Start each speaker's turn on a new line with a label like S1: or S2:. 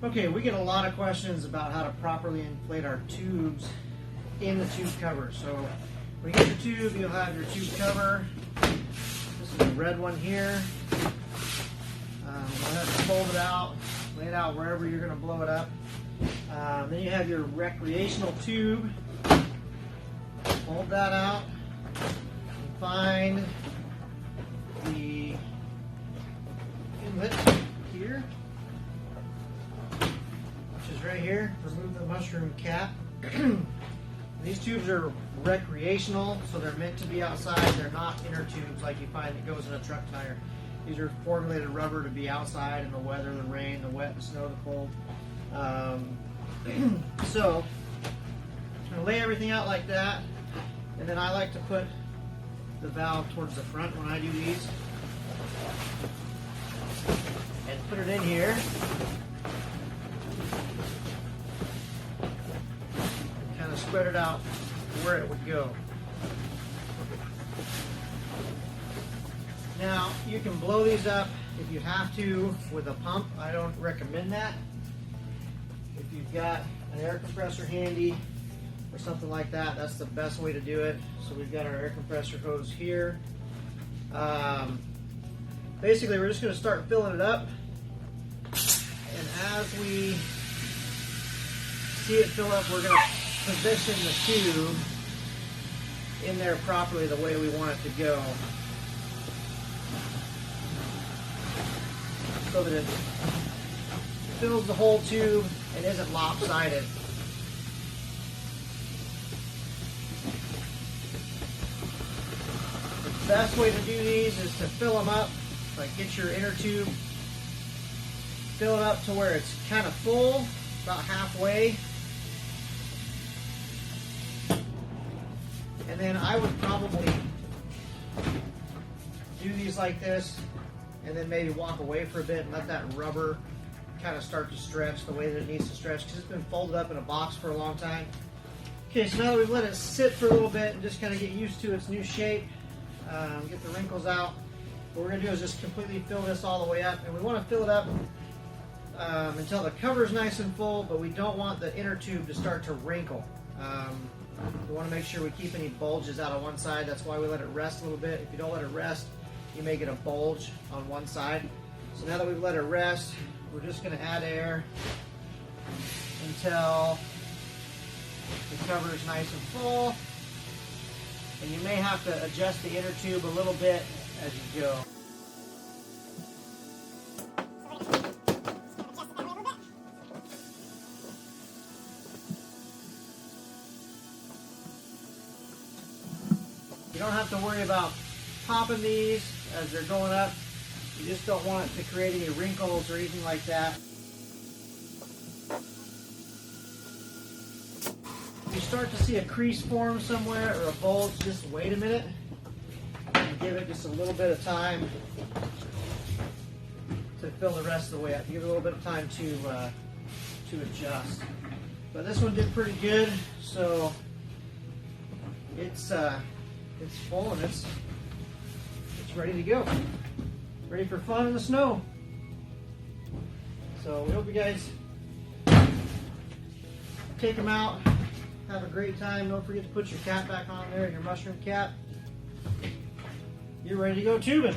S1: Okay, we get a lot of questions about how to properly inflate our tubes in the tube cover. So when you get the tube, you'll have your tube cover. This is the red one here. You'll have to fold it out, lay it out wherever you're going to blow it up. Then you have your recreational tube. Fold that out. And find the inlet here, which is right here. Remove the mushroom cap. These tubes are recreational, so they're meant to be outside. They're not inner tubes like you find that goes in a truck tire. These are formulated rubber to be outside in the weather, the rain, the wet, the snow, the cold. So I'm going to lay everything out like that, and then I like to put the valve towards the front when I do these, and put it in here. Kind of spread it out where it would go. Now, you can blow these up if you have to with a pump. I don't recommend that. If you've got an air compressor handy or something like that, that's the best way to do it. So we've got our air compressor hose here. Basically, we're just going to start filling it up. And as we see it fill up, we're going to position the tube in there properly the way we want it to go, so that it fills the whole tube and isn't lopsided. The best way to do these is to fill them up, like get your inner tube, fill it up to where it's kind of full, about halfway. And then I would probably do these like this, and then maybe walk away for a bit and let that rubber kind of start to stretch the way that it needs to stretch, because it's been folded up in a box for a long time. Okay, so now that we've let it sit for a little bit and just kind of get used to its new shape, get the wrinkles out, what we're going to do is just completely fill this all the way up. And we want to fill it up until the cover is nice and full, but we don't want the inner tube to start to wrinkle. We want to make sure we keep any bulges out on one side. That's why we let it rest a little bit. If you don't let it rest, you may get a bulge on one side. So now that we've let it rest, we're just going to add air until the cover is nice and full. And you may have to adjust the inner tube a little bit as you go. You don't have to worry about popping these as they're going up. You just don't want it to create any wrinkles or anything like that. If you start to see a crease form somewhere or a bulge, just wait a minute and give it just a little bit of time to fill the rest of the way up. Give it a little bit of time to adjust. But this one did pretty good, so it's full and it's ready to go. Ready for fun in the snow. So we hope you guys take them out, have a great time. Don't forget to put your cap back on there, your mushroom cap. You're ready to go tubing.